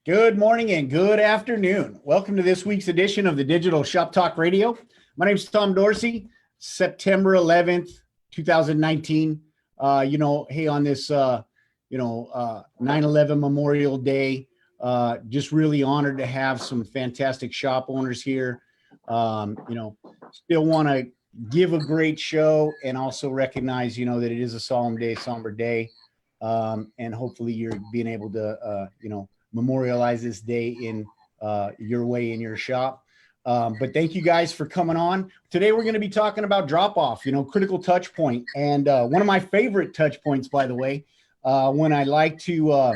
Good morning and good afternoon. Welcome to this week's edition of the Digital Shop Talk Radio. My name is Tom Dorsey, September 11th, 2019. Hey, on this, 9/11 Memorial Day, just really honored to have some fantastic shop owners here. Still want to give a great show and also recognize, that it is a solemn day, somber day. And hopefully you're being able to, memorialize this day in your way in your shop. But thank you guys for coming on. Today we're going to be talking about drop-off, critical touch point. And one of my favorite touch points, by the way, when I like to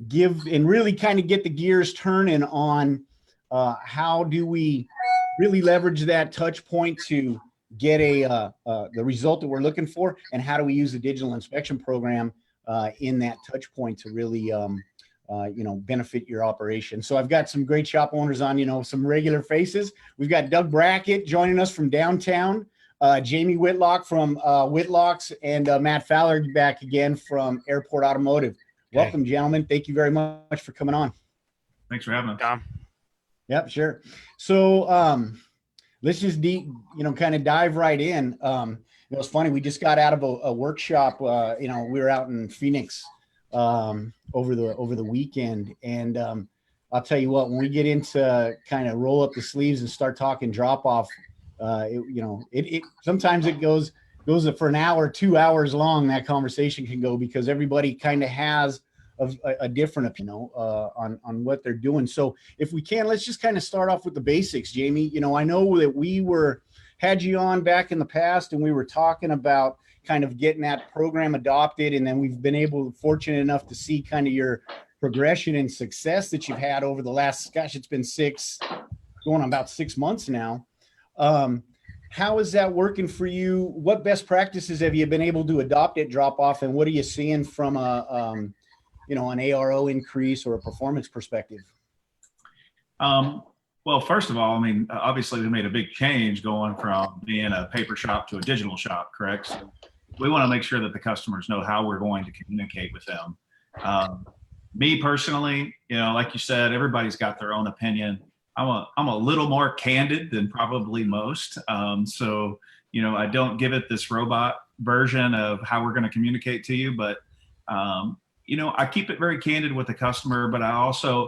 give and really kind of get the gears turning on how do we really leverage that touch point to get the result that we're looking for, and how do we use the digital inspection program in that touch point to really benefit your operation. So I've got some great shop owners on, some regular faces. We've got Doug Brackett joining us from downtown, Jamey Whitlock from Whitlocks, and Matt Fowler back again from Airport Automotive. Welcome, gentlemen. Thank you very much for coming on. Thanks for having us, Tom. Yep, sure. So let's just kind of dive right in. It was funny. We just got out of a workshop. We were out in Phoenix over the weekend, and I'll tell you what, when we get into kind of roll up the sleeves and start talking drop off, it sometimes it goes for an hour, 2 hours long. That conversation can go because everybody kind of has a different opinion, on what they're doing. So if we can, let's just kind of start off with the basics, Jamey. I know that had you on back in the past, and we were talking about kind of getting that program adopted, and then we've been fortunate enough to see kind of your progression and success that you've had over the last, it's been going on about 6 months now. How is that working for you? What best practices have you been able to adopt at drop off, and what are you seeing from an ARO increase or a performance perspective? Well, first of all, obviously we made a big change going from being a paper shop to a digital shop, correct? So we want to make sure that the customers know how we're going to communicate with them. Me personally, like you said, everybody's got their own opinion. I'm a little more candid than probably most. So I don't give it this robot version of how we're going to communicate to you, but I keep it very candid with the customer, but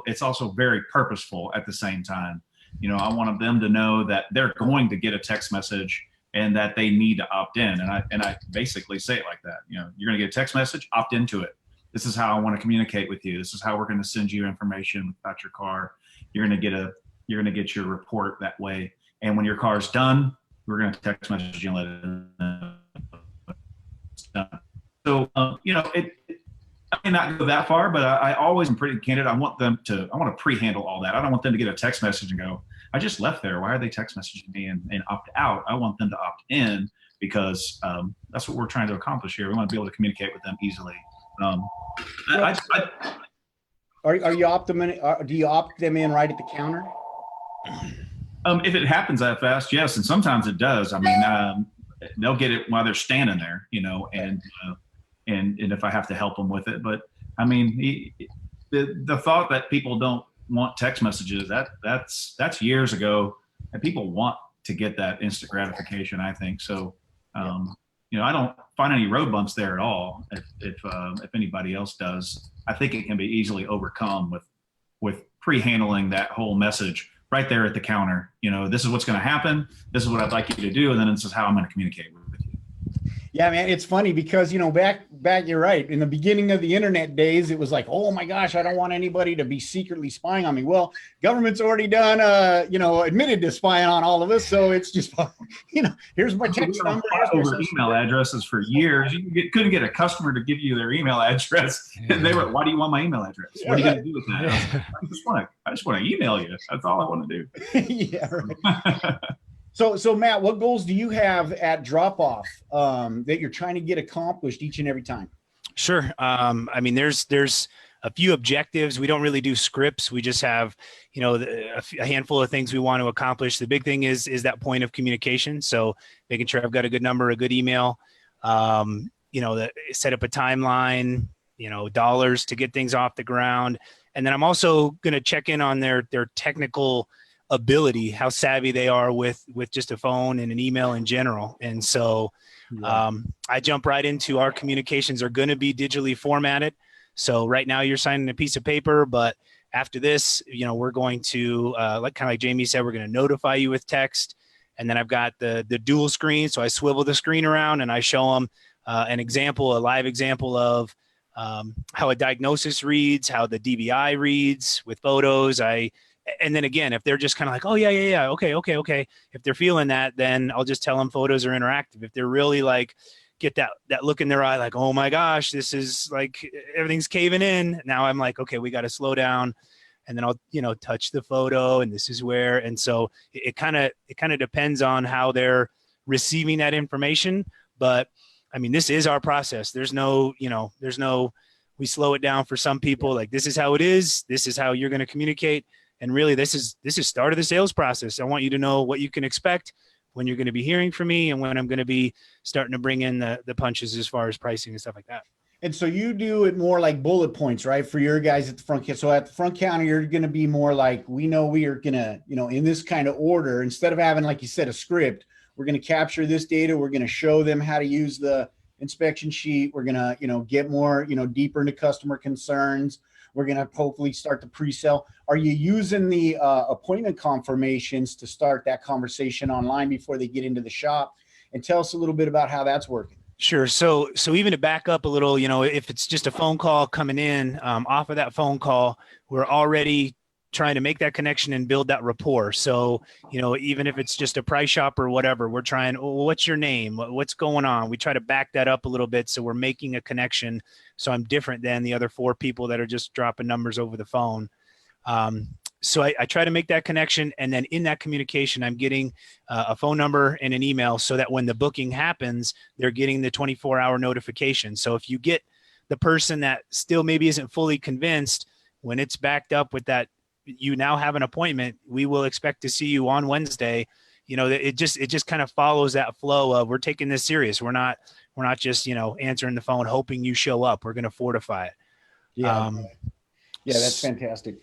it's also very purposeful at the same time. I want them to know that they're going to get a text message and that they need to opt in. And I basically say it like that. You're going to get a text message, opt into it. This is how I want to communicate with you. This is how we're going to send you information about your car. You're going to get your report that way. And when your car's done, we're going to text message you and let it know. So, I may not go that far, but I always am pretty candid. I want to pre-handle all that. I don't want them to get a text message and go, I just left there. Why are they text messaging me and opt out? I want them to opt in because that's what we're trying to accomplish here. We want to be able to communicate with them easily. Are you do you opt them in right at the counter? If it happens that fast, yes. And sometimes it does. They'll get it while they're standing there, and if I have to help them with it. But the thought that people don't want text messages, that's years ago, and people want to get that instant gratification, I think. So, I don't find any road bumps there at all. If anybody else does, I think it can be easily overcome with pre-handling that whole message right there at the counter. This is what's going to happen. This is what I'd like you to do. And then this is how I'm going to communicate with you. Yeah, man, it's funny because, back, you're right. In the beginning of the internet days, it was like, oh my gosh, I don't want anybody to be secretly spying on me. Well, government's already done, admitted to spying on all of us. So it's just, here's my text number. Over email addresses for years. You couldn't get a customer to give you their email address. And they were, why do you want my email address? What are you going to do with that? I just want to email you. That's all I want to do. Yeah, right. So Matt, what goals do you have at drop off that you're trying to get accomplished each and every time? Sure. There's a few objectives. We don't really do scripts. We just have, a handful of things we want to accomplish. The big thing is that point of communication. So making sure I've got a good number, a good email, set up a timeline, dollars to get things off the ground. And then I'm also going to check in on their technical ability, how savvy they are with just a phone and an email in general. And so I jump right into our communications are going to be digitally formatted. So right now you're signing a piece of paper, but after this, we're going to, like Jamey said, we're going to notify you with text. And then I've got the dual screen. So I swivel the screen around and I show them a live example of how a diagnosis reads, how the DBI reads with photos. And then again, if they're just kind of like, oh yeah, okay. If they're feeling that, then I'll just tell them photos are interactive. If they're really like, get that look in their eye, like, oh my gosh, this is like, everything's caving in. Now I'm like, okay, we got to slow down. And then I'll, touch the photo and this is where, and so it kind of depends on how they're receiving that information. But I mean, this is our process. There's no, we slow it down for some people. Like, this is how it is. This is how you're going to communicate. And really, this is start of the sales process. I want you to know what you can expect, when you're going to be hearing from me, and when I'm going to be starting to bring in the punches as far as pricing and stuff like that. And so you do it more like bullet points, right? For your guys at the front. So at the front counter, you're going to be more like, we know we are going to, in this kind of order, instead of having, like you said, a script, we're going to capture this data. We're going to show them how to use the inspection sheet. We're going to, get more, deeper into customer concerns. We're going to hopefully start the pre-sale. Are you using the appointment confirmations to start that conversation online before they get into the shop? And tell us a little bit about how that's working. Sure. So even to back up a little, if it's just a phone call coming in, off of that phone call, we're already trying to make that connection and build that rapport. So, even if it's just a price shop or whatever, we're trying, oh, what's your name? What's going on? We try to back that up a little bit. So we're making a connection. So I'm different than the other 4 people that are just dropping numbers over the phone. So I try to make that connection. And then in that communication, I'm getting a phone number and an email so that when the booking happens, they're getting the 24-hour notification. So if you get the person that still maybe isn't fully convinced, when it's backed up with that, you now have an appointment, we will expect to see you on Wednesday. It just kind of follows that flow of, we're taking this serious. We're not just, answering the phone, hoping you show up. We're going to fortify it. Yeah. That's fantastic.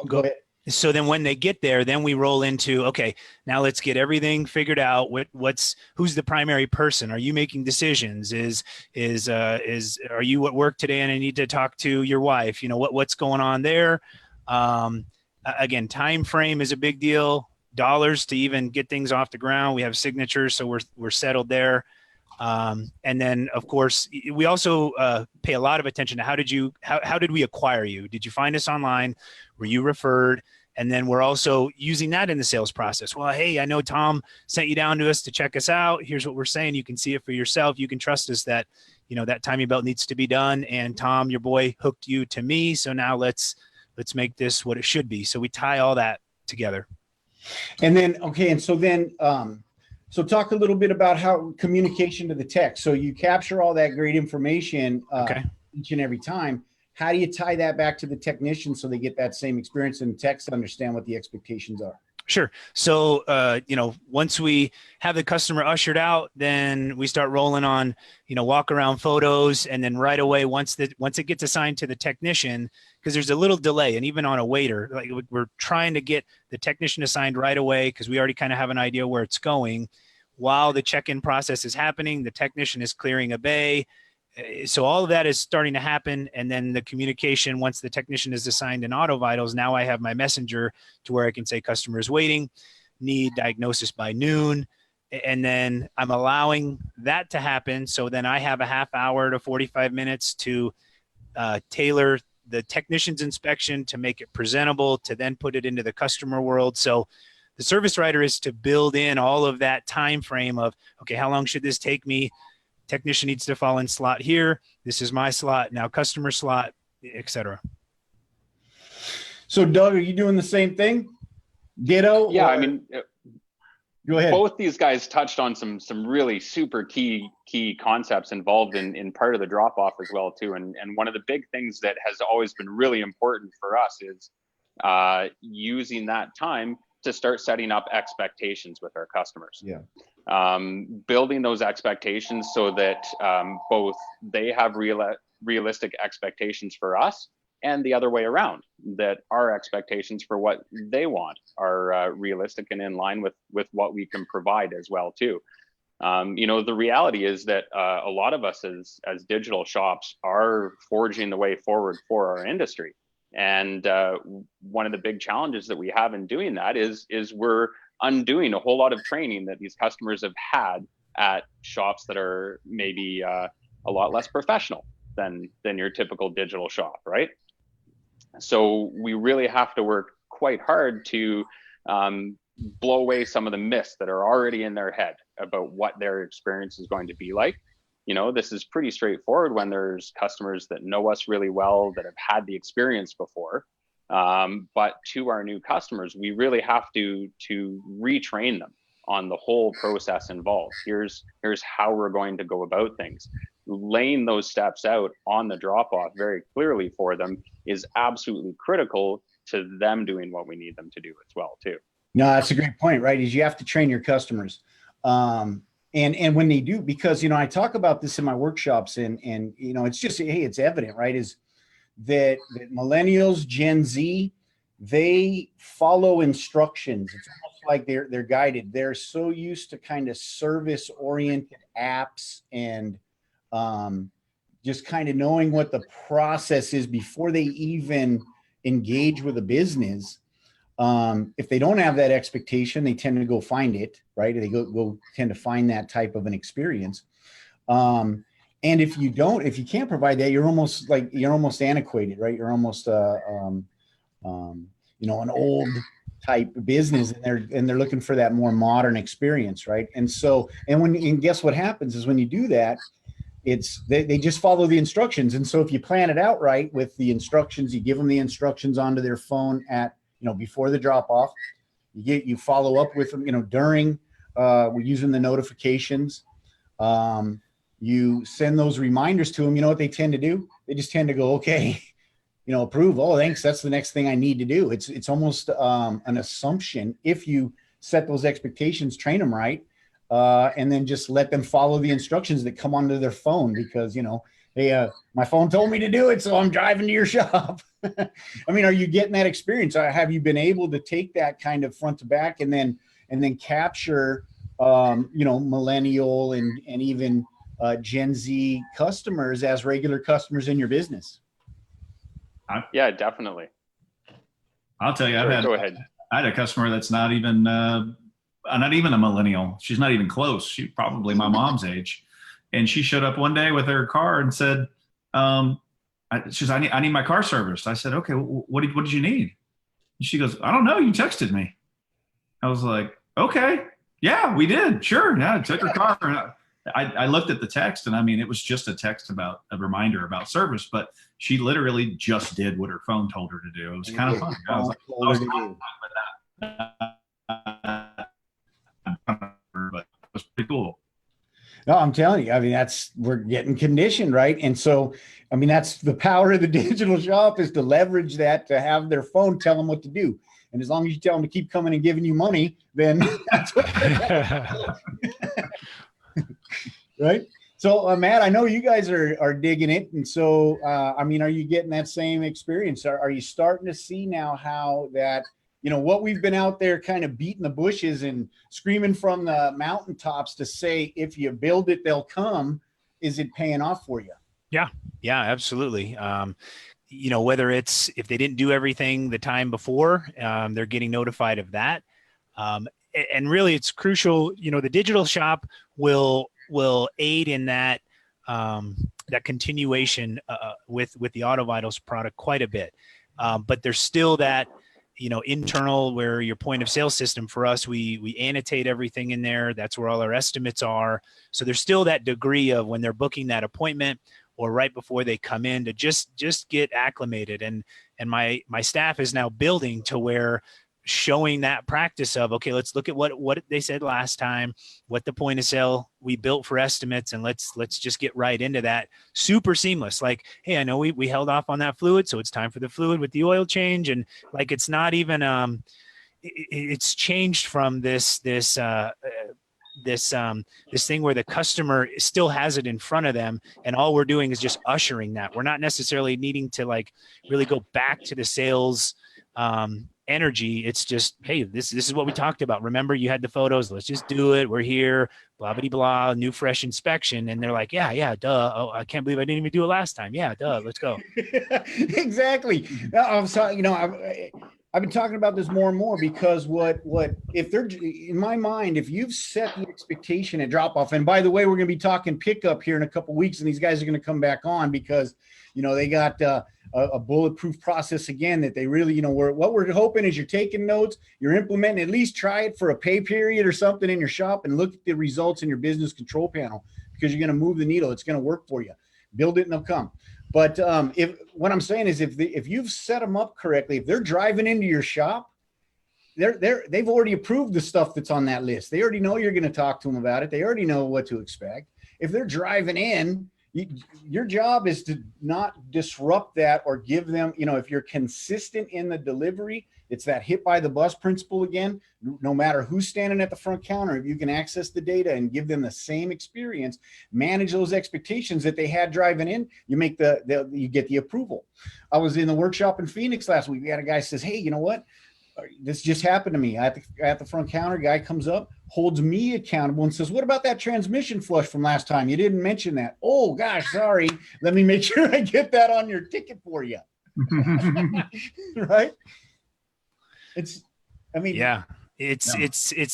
Go ahead. So then when they get there, then we roll into, okay, now let's get everything figured out. Who's the primary person? Are you making decisions? Are you at work today and I need to talk to your wife? What's going on there? Again, time frame is a big deal. Dollars to even get things off the ground. We have signatures, so we're settled there. And then of course we also pay a lot of attention to how did we acquire you? Did you find us online? Were you referred? And then we're also using that in the sales process. Well, hey, I know Tom sent you down to us to check us out. Here's what we're saying. You can see it for yourself. You can trust us that, that timing belt needs to be done. And Tom, your boy, hooked you to me. So now let's make this what it should be. So we tie all that together. And then, okay. And so then, so talk a little bit about how communication to the tech. So you capture all that great information each and every time. How do you tie that back to the technician so they get that same experience and techs to understand what the expectations are? Sure. So, once we have the customer ushered out, then we start rolling on, walk around photos. And then right away, once it gets assigned to the technician, because there's a little delay, and even on a waiter, like we're trying to get the technician assigned right away because we already kind of have an idea where it's going. While the check-in process is happening, the technician is clearing a bay. So all of that is starting to happen. And then the communication, once the technician is assigned in Auto Vitals, now I have my messenger to where I can say customer is waiting, need diagnosis by noon. And then I'm allowing that to happen. So then I have a half hour to 45 minutes to tailor the technician's inspection to make it presentable, to then put it into the customer world. So the service writer is to build in all of that time frame of, okay, how long should this take me? Technician needs to fall in slot here. This is my slot, now customer slot, etc. So Doug, are you doing the same thing? Ditto? Yeah, or... I mean, go ahead. Both these guys touched on some really super key concepts involved in part of the drop off as well too. And one of the big things that has always been really important for us is using that time to start setting up expectations with our customers. Yeah. Building those expectations so that both they have realistic expectations for us, and the other way around, that our expectations for what they want are realistic and in line with what we can provide as well too. The reality is that a lot of us as digital shops are forging the way forward for our industry. And one of the big challenges that we have in doing that is we're undoing a whole lot of training that these customers have had at shops that are maybe a lot less professional than your typical digital shop, right? So we really have to work quite hard to blow away some of the myths that are already in their head about what their experience is going to be like. This is pretty straightforward when there's customers that know us really well, that have had the experience before. But to our new customers, we really have to retrain them on the whole process involved. Here's how we're going to go about things. Laying those steps out on the drop-off very clearly for them is absolutely critical to them doing what we need them to do as well too. No, that's a great point, right? Is you have to train your customers. And when they do, because, I talk about this in my workshops and it's just, hey, it's evident, right? Is that millennials, Gen Z, they follow instructions. It's almost like they're guided. They're so used to kind of service oriented apps and just kind of knowing what the process is before they even engage with a business. If they don't have that expectation, they tend to go find it, right? They go tend to find that type of an experience. And if you can't provide that, you're almost antiquated, right? You're almost, an old type business, and they're looking for that more modern experience, right? And guess what happens is when you do that, they just follow the instructions. And so if you plan it out right with the instructions, you give them the instructions onto their phone at, before the drop off, you follow up with them, during, we're using the notifications. You send those reminders to them. You know what they tend to do? They just tend to go, okay, approve. Oh, thanks. That's the next thing I need to do. It's almost an assumption if you set those expectations, train them right, and then just let them follow the instructions that come onto their phone because, hey, my phone told me to do it, so I'm driving to your shop. I mean, are you getting that experience? Have you been able to take that kind of front to back and then capture, millennial and even Gen Z customers as regular customers in your business? Yeah, definitely. I'll tell you, Go ahead. I had a customer that's not even a millennial. She's not even close. She's probably my mom's age. And she showed up one day with her car and said, she says, I need my car serviced. I said, okay, what did you need? And she goes, I don't know. You texted me. I was like, okay, yeah, we did. Sure. Yeah. I took her car. I looked at the text and it was just a text about a reminder about service, but she literally just did what her phone told her to do. It was kind of funny. I was but it was pretty cool. No, I'm telling you, we're getting conditioned, right? And so, that's the power of the digital shop is to leverage that, to have their phone tell them what to do. And as long as you tell them to keep coming and giving you money, then that's what right? So, Matt, I know you guys are digging it. And so, are you getting that same experience? Are you starting to see now how that, what we've been out there kind of beating the bushes and screaming from the mountaintops to say, if you build it, they'll come. Is it paying off for you? Yeah, absolutely. Whether it's if they didn't do everything the time before, they're getting notified of that. And really it's crucial, the digital shop will aid in that, that continuation with the Auto Vitals product quite a bit. But there's still that, internal where your point of sale system for us, we annotate everything in there. That's where all our estimates are. So there's still that degree of when they're booking that appointment or right before they come in to just get acclimated. And my staff is now building to where showing that practice of, okay, let's look at what they said last time, what the point of sale we built for estimates, and let's just get right into that. Super seamless. Like, hey, I know we held off on that fluid, so it's time for the fluid with the oil change. And like, it's not even, it's changed from this this thing where the customer still has it in front of them, and all we're doing is just ushering that. We're not necessarily needing to like really go back to the sales energy. It's just, hey, this is what we talked about. Remember, you had the photos. Let's just do it. We're here. Blah blah blah. New fresh inspection, and they're like, yeah, duh. Oh, I can't believe I didn't even do it last time. Yeah, duh. Let's go. Exactly. I'm sorry. I've been talking about this more and more because what if they're, in my mind, if you've set the expectation at drop off, and by the way, we're going to be talking pickup here in a couple of weeks, and these guys are going to come back on because, they got a bulletproof process again that they really, what we're hoping is you're taking notes, you're implementing, at least try it for a pay period or something in your shop and look at the results in your business control panel, because you're going to move the needle. It's going to work for you. Build it and they'll come. But if what I'm saying is if you've set them up correctly, if they're driving into your shop, they've already approved the stuff that's on that list. They already know you're going to talk to them about it. They already know what to expect. If they're driving in, your job is to not disrupt that or give them, if you're consistent in the delivery, it's that hit by the bus principle again. No matter who's standing at the front counter, if you can access the data and give them the same experience, manage those expectations that they had driving in, you make you get the approval. I was in the workshop in Phoenix last week. We had a guy says, hey, you know what? This just happened to me. At the front counter, guy comes up, holds me accountable and says, what about that transmission flush from last time? You didn't mention that. Oh gosh, sorry. Let me make sure I get that on your ticket for you. Right? It's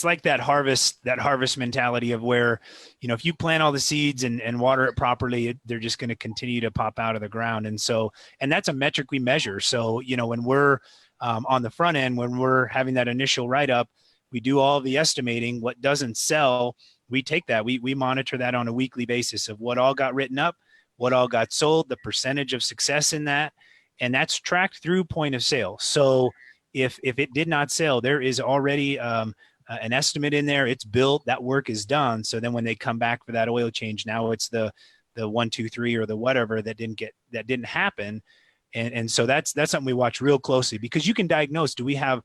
like that harvest mentality of where, if you plant all the seeds and water it properly, they're just going to continue to pop out of the ground. And that's a metric we measure. So, when we're on the front end, when we're having that initial write-up, we do all the estimating. What doesn't sell, we take that. We monitor that on a weekly basis of what all got written up, what all got sold, the percentage of success in that. And that's tracked through point of sale. So if it did not sell, there is already an estimate in there. It's built, that work is done. So then when they come back for that oil change, now it's the 1, 2, 3 or the whatever that didn't happen. And so that's something we watch real closely, because you can diagnose, do we have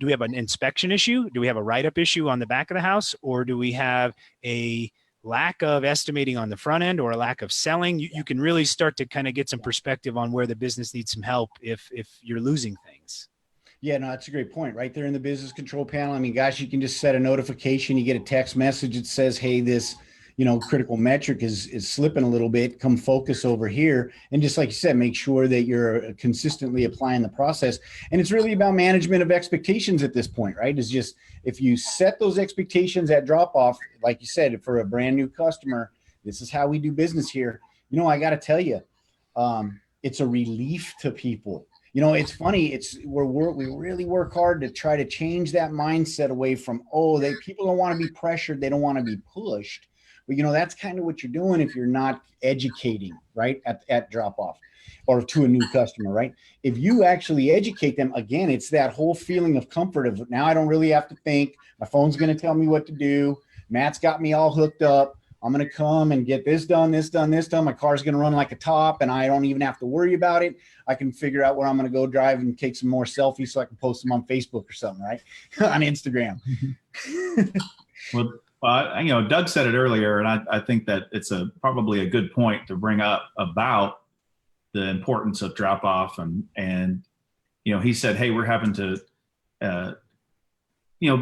an inspection issue? Do we have a write-up issue on the back of the house? Or do we have a lack of estimating on the front end or a lack of selling? You can really start to kind of get some perspective on where the business needs some help if you're losing things. Yeah, no, that's a great point. Right there in the business control panel. I mean, gosh, you can just set a notification. You get a text message that says, hey, this critical metric is slipping a little bit. Come focus over here. And just like you said, make sure that you're consistently applying the process. And it's really about management of expectations at this point, right? It's just, if you set those expectations at drop off, like you said, for a brand new customer, this is how we do business here. I got to tell you, it's a relief to people. It's funny. We really work hard to try to change that mindset away from, people don't want to be pressured. They don't want to be pushed. But, that's kind of what you're doing if you're not educating, right, at drop off or to a new customer, right? If you actually educate them, again, it's that whole feeling of comfort of, now I don't really have to think. My phone's going to tell me what to do. Matt's got me all hooked up. I'm going to come and get this done, this done, this done. My car's going to run like a top, and I don't even have to worry about it. I can figure out where I'm going to go drive and take some more selfies so I can post them on Facebook or something, right? On Instagram. Well, Doug said it earlier, and I think that it's probably a good point to bring up about the importance of drop off. And he said, hey, we're having to,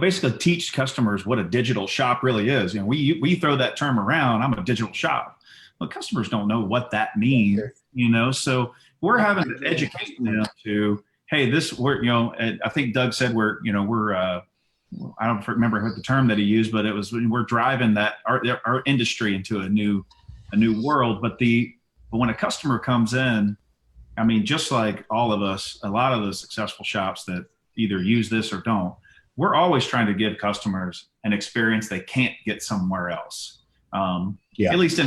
basically teach customers what a digital shop really is. We throw that term around. I'm a digital shop. Well, customers don't know what that means, so we're having to educate them to, hey, I think Doug said we're I don't remember what the term that he used, but it was, we're driving that our industry into a new world. But when a customer comes in, I mean, just like all of us, a lot of the successful shops that either use this or don't, we're always trying to give customers an experience they can't get somewhere else. At least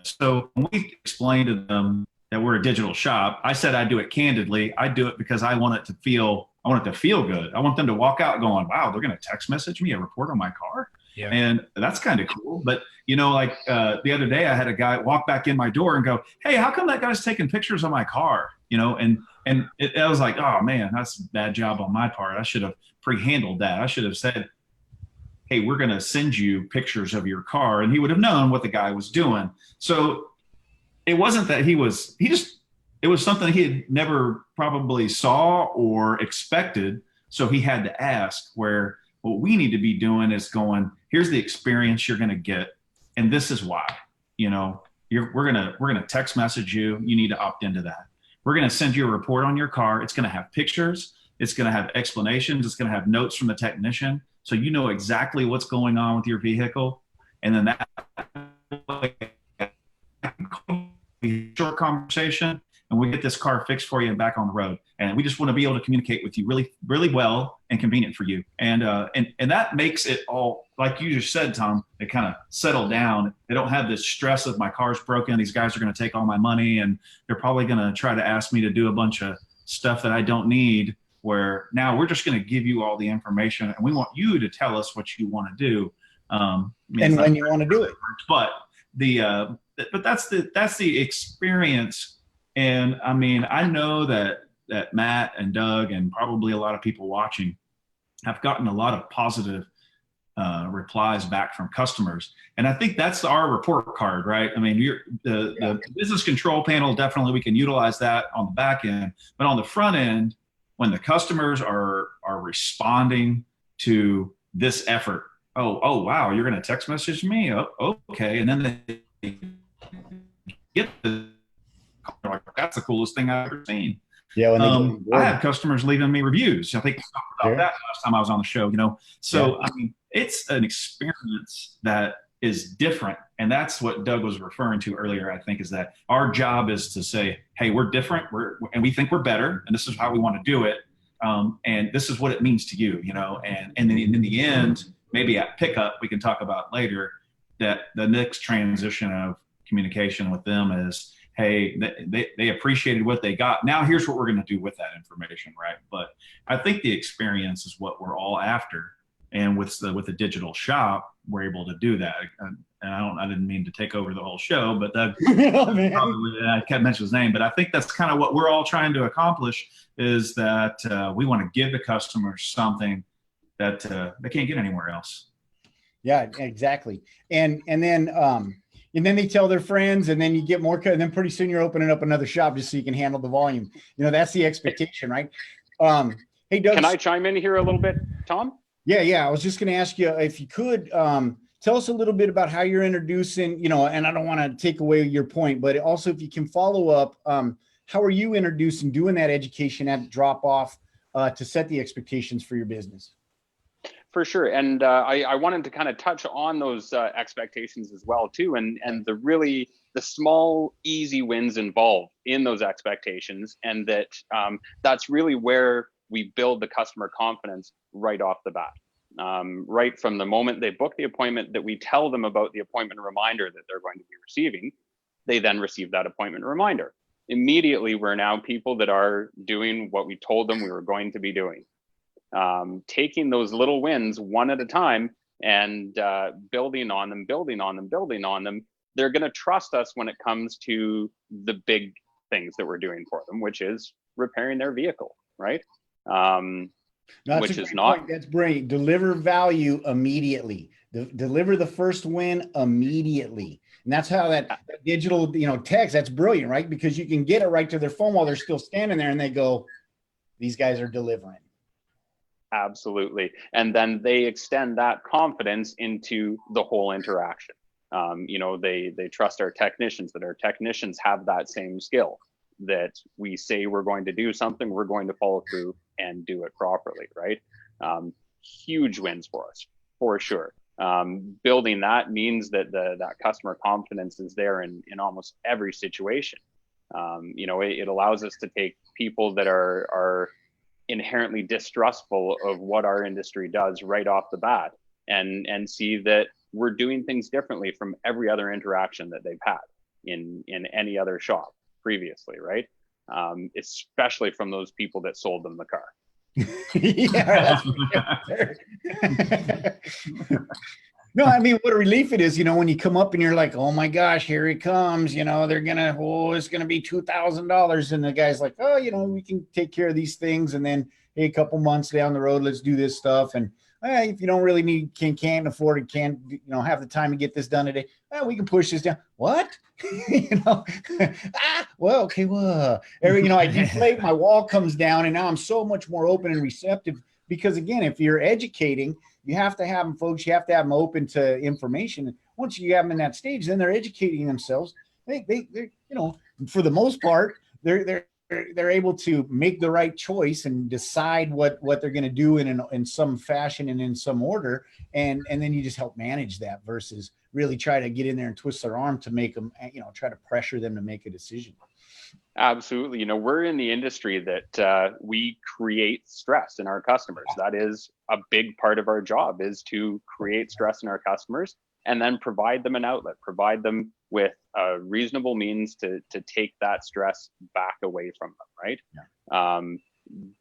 so when we explain to them that we're a digital shop, I said I do it candidly. I do it because I want it to feel good. I want them to walk out going, wow, they're going to text message me a report on my car. Yeah. And that's kind of cool. But, the other day I had a guy walk back in my door and go, hey, how come that guy's taking pictures of my car? I was like, oh man, that's a bad job on my part. I should have pre-handled that. I should have said, hey, we're going to send you pictures of your car. And he would have known what the guy was doing. So it wasn't that it was something he had never probably saw or expected. So he had to ask, where what we need to be doing is going, here's the experience you're going to get. And this is why, we're going to text message you. You need to opt into that. We're going to send you a report on your car. It's going to have pictures. It's going to have explanations. It's going to have notes from the technician. So you know exactly what's going on with your vehicle. And then that short conversation, and we get this car fixed for you and back on the road. And we just want to be able to communicate with you really, really well and convenient for you. And that makes it all, like you just said, Tom, they kind of settle down. They don't have this stress of my car's broken. These guys are going to take all my money, and they're probably going to try to ask me to do a bunch of stuff that I don't need, where now we're just going to give you all the information, and we want you to tell us what you want to do. And when you want to do it. But that's the experience. And I mean, I know that Matt and Doug and probably a lot of people watching have gotten a lot of positive replies back from customers. And I think that's our report card, right? I mean, the business control panel, definitely we can utilize that on the back end, but on the front end, when the customers are responding to this effort, oh wow, you're going to text message me? Oh, okay. And then they get like, that's the coolest thing I've ever seen. Yeah. I have customers leaving me reviews. I think we talked about that last time I was on the show, So, I mean, it's an experience that is different. And that's what Doug was referring to earlier, I think, is that our job is to say, hey, we're different, and we think we're better, and this is how we want to do it. And this is what it means to you, and then in the end, maybe at pickup, we can talk about later that the next transition of communication with them is, hey, they appreciated what they got. Now here's what we're going to do with that information, right? But I think the experience is what we're all after. And with the digital shop, we're able to do that. And I didn't mean to take over the whole show, but Doug, I can't mention his name, but I think that's kind of what we're all trying to accomplish, is that we want to give the customers something that they can't get anywhere else. Yeah, exactly. And then they tell their friends, and then you get more, and then pretty soon you're opening up another shop just so you can handle the volume. That's the expectation, right? Hey, Doug. Can I chime in here a little bit, Tom? Yeah. I was just going to ask you if you could tell us a little bit about how you're introducing, and I don't want to take away your point, but also if you can follow up, how are you doing that education at drop off to set the expectations for your business? For sure. And I wanted to kind of touch on those expectations as well, too. And the small, easy wins involved in those expectations. And that's really where we build the customer confidence right off the bat. Right from the moment they book the appointment, that we tell them about the appointment reminder that they're going to be receiving, they then receive that appointment reminder. Immediately, we're now people that are doing what we told them we were going to be doing. Taking those little wins one at a time and building on them, they're going to trust us when it comes to the big things that we're doing for them, which is repairing their vehicle, right? Which is not. That's brilliant. Deliver value immediately. Deliver the first win immediately. And that's how that digital, text, that's brilliant, right? Because you can get it right to their phone while they're still standing there, and they go, these guys are delivering. Absolutely. And then they extend that confidence into the whole interaction. They trust our technicians, that our technicians have that same skill, that we say we're going to do something, we're going to follow through and do it properly, right? Huge wins for us, for sure. Building that means that that customer confidence is there in almost every situation. It allows us to take people that are inherently distrustful of what our industry does right off the bat and see that we're doing things differently from every other interaction that they've had in any other shop previously, right? Especially from those people that sold them the car. No, I mean, what a relief it is, when you come up and you're like, oh my gosh, here he comes, it's gonna be $2,000, and the guy's like, oh, we can take care of these things, and then, hey, a couple months down the road, let's do this stuff. And If you don't really need, can't afford it, can't, have the time to get this done today, we can push this down. What? Well, okay, well, I deflate, my wall comes down, and now I'm so much more open and receptive, because again, if you're educating, you have to have them, folks, you have to have them open to information. Once you have them in that stage, then they're educating themselves. They're, for the most part, they're able to make the right choice and decide what they're going to do in some fashion and in some order. And then you just help manage that versus really try to get in there and twist their arm to make them, try to pressure them to make a decision. Absolutely. We're in the industry that we create stress in our customers. That is a big part of our job, is to create stress in our customers and then provide them an outlet, provide them with a reasonable means to take that stress back away from them, right? Yeah.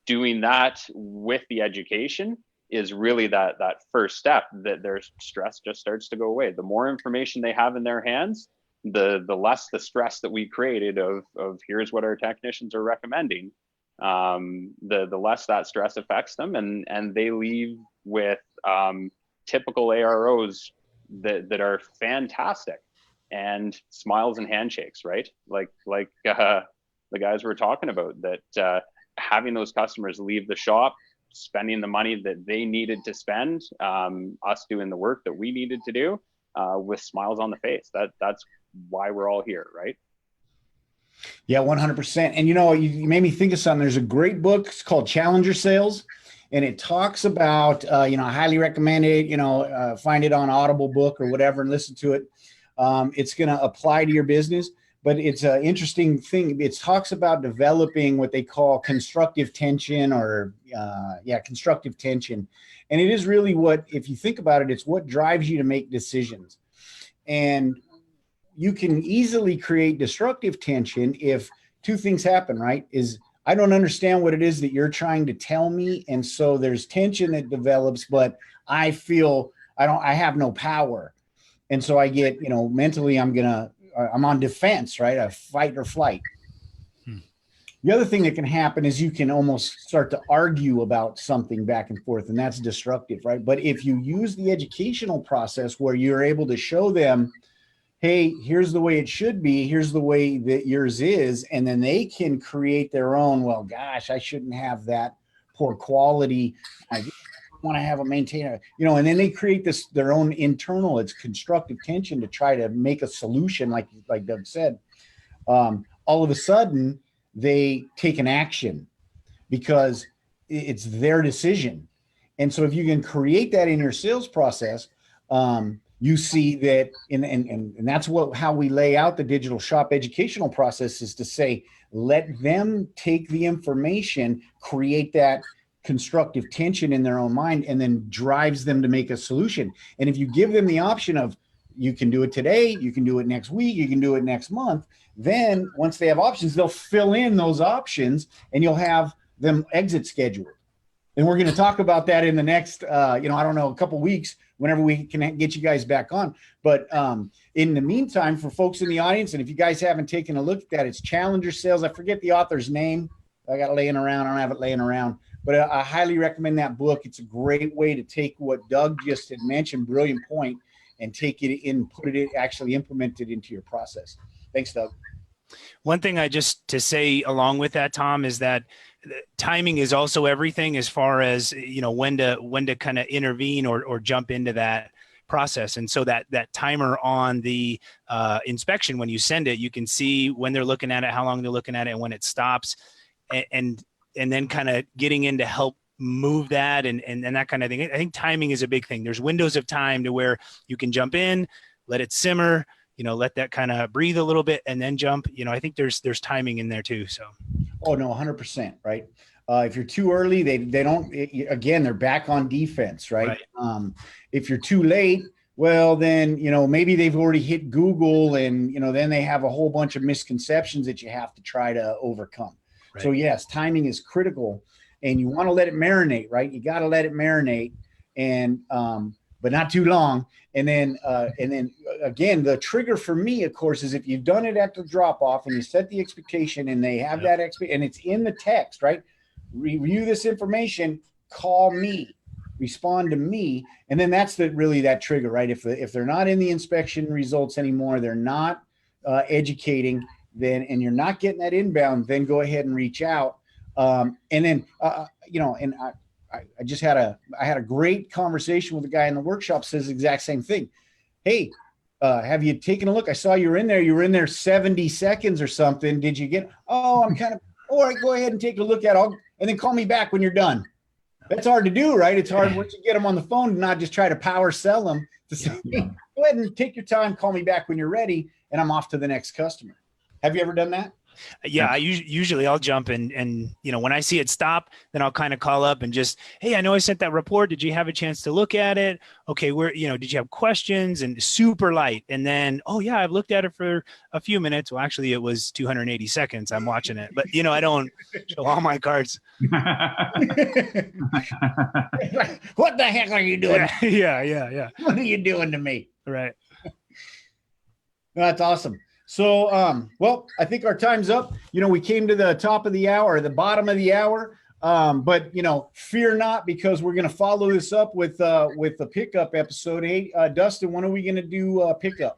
Doing that with the education is really that first step, that their stress just starts to go away. The more information they have in their hands, the less the stress that we created of here's what our technicians are recommending, the less that stress affects them, and they leave with typical AROs that are fantastic, and smiles and handshakes, right? Like the guys were talking about, that having those customers leave the shop spending the money that they needed to spend, us doing the work that we needed to do, with smiles on the face. That's why we're all here, right? Yeah, 100%. And you made me think of something. There's a great book, it's called Challenger Sales, and it talks about, I highly recommend it. Find it on Audible book or whatever and listen to it. It's going to apply to your business, but it's an interesting thing. It talks about developing what they call constructive tension, or constructive tension. And it is really if you think about it, it's what drives you to make decisions. And you can easily create destructive tension if two things happen, right? Is I don't understand what it is that you're trying to tell me. And so there's tension that develops, but I feel I have no power. And so I get, mentally I'm on defense, right? I fight or flight. The other thing that can happen is you can almost start to argue about something back and forth, and that's destructive, right? But if you use the educational process where you're able to show them, hey, here's the way it should be, here's the way that yours is, and then they can create their own, well, gosh, I shouldn't have that poor quality. I want to have a maintainer, and then they create their own internal, it's constructive tension to try to make a solution, like Doug said. All of a sudden, they take an action because it's their decision. And so if you can create that in your sales process, you see that, and that's how we lay out the digital shop educational process, is to say, let them take the information, create that constructive tension in their own mind, and then drives them to make a solution. And if you give them the option of, you can do it today, you can do it next week, you can do it next month, then once they have options, they'll fill in those options, and you'll have them exit scheduled. And we're going to talk about that in the next, I don't know, a couple weeks, whenever we can get you guys back on. But in the meantime, for folks in the audience, and if you guys haven't taken a look at that, it's Challenger Sales. I forget the author's name. I got it laying around. I don't have it laying around. But I highly recommend that book. It's a great way to take what Doug just had mentioned, brilliant point, and take it in, actually implement it into your process. Thanks, Doug. One thing I just to say along with that, Tom, is that timing is also everything, as far as, when to kind of intervene or jump into that process. And so that timer on the inspection, when you send it, you can see when they're looking at it, how long they're looking at it, and when it stops, and then kind of getting in to help move that and that kind of thing. I think timing is a big thing. There's windows of time to where you can jump in, let it simmer, let that kind of breathe a little bit, and then jump. I think there's timing in there too. So. Oh no, 100%. Right. If you're too early, they don't, again, they're back on defense. Right. If you're too late, well, then, maybe they've already hit Google, and, then they have a whole bunch of misconceptions that you have to try to overcome. Right. So yes, timing is critical, and you want to let it marinate, right? You got to let it marinate, and, but not too long. And then again, the trigger for me, of course, is if you've done it at the drop off and you set the expectation, and they have that and it's in the text, right? Review this information, call me. respond to me. And then that's really that trigger, right? If they're not in the inspection results anymore, they're not educating, then, and you're not getting that inbound, then go ahead and reach out. And then, and I just had a great conversation with a guy in the workshop, says the exact same thing. Hey, have you taken a look? I saw you were in there. You were in there 70 seconds or something. Did you get, I'm kind of, all right, go ahead and take a look at it. And then call me back when you're done. That's hard to do, right? It's hard once you get them on the phone to not just try to power sell them, to say, hey, go ahead and take your time, call me back when you're ready, and I'm off to the next customer. Have you ever done that? Yeah, I usually I'll jump and when I see it stop, then I'll kind of call up and just, hey, I know I sent that report. Did you have a chance to look at it? Okay, did you have questions? And super light. And then, oh yeah, I've looked at it for a few minutes. Well, actually it was 280 seconds. I'm watching it, but I don't show all my cards. What the heck are you doing? Yeah. What are you doing to me? Right. That's awesome. So, well, I think our time's up. We came to the top of the hour, the bottom of the hour. But fear not, because we're going to follow this up with the pickup episode. Hey, Dustin, when are we going to do pickup?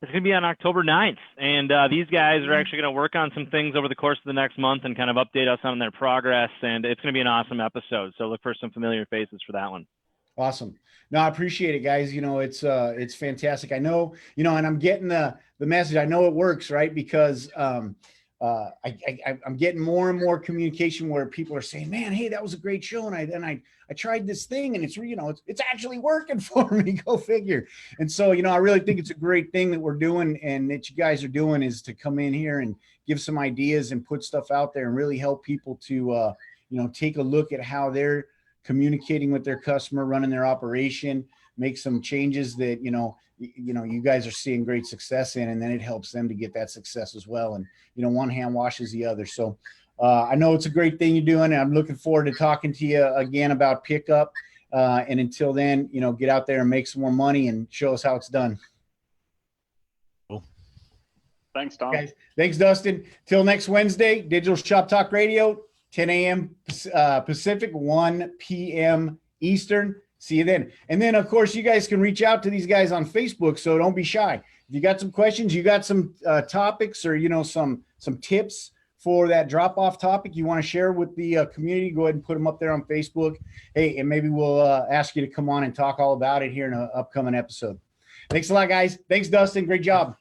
It's going to be on October 9th. And these guys are actually going to work on some things over the course of the next month and kind of update us on their progress. And it's going to be an awesome episode. So look for some familiar faces for that one. Awesome. No, I appreciate it, guys. It's fantastic. I know, and I'm getting the message. I know it works, right? Because I'm getting more and more communication where people are saying, man, hey, that was a great show. And I tried this thing and it's actually working for me. Go figure. And so, I really think it's a great thing that we're doing and that you guys are doing, is to come in here and give some ideas and put stuff out there and really help people to, take a look at how they're communicating with their customer, running their operation, make some changes that, you guys are seeing great success in, and then it helps them to get that success as well. And, one hand washes the other. So I know it's a great thing you're doing, and I'm looking forward to talking to you again about pickup. And until then, get out there and make some more money and show us how it's done. Cool. Thanks, Tom. Guys, thanks, Dustin. Till next Wednesday, Digital Shop Talk Radio, 10 a.m. Pacific, 1 p.m. Eastern. See you then. And then, of course, you guys can reach out to these guys on Facebook, so don't be shy. If you got some questions, you got some topics, or, some tips for that drop-off topic you want to share with the community, go ahead and put them up there on Facebook. Hey, and maybe we'll ask you to come on and talk all about it here in an upcoming episode. Thanks a lot, guys. Thanks, Dustin. Great job.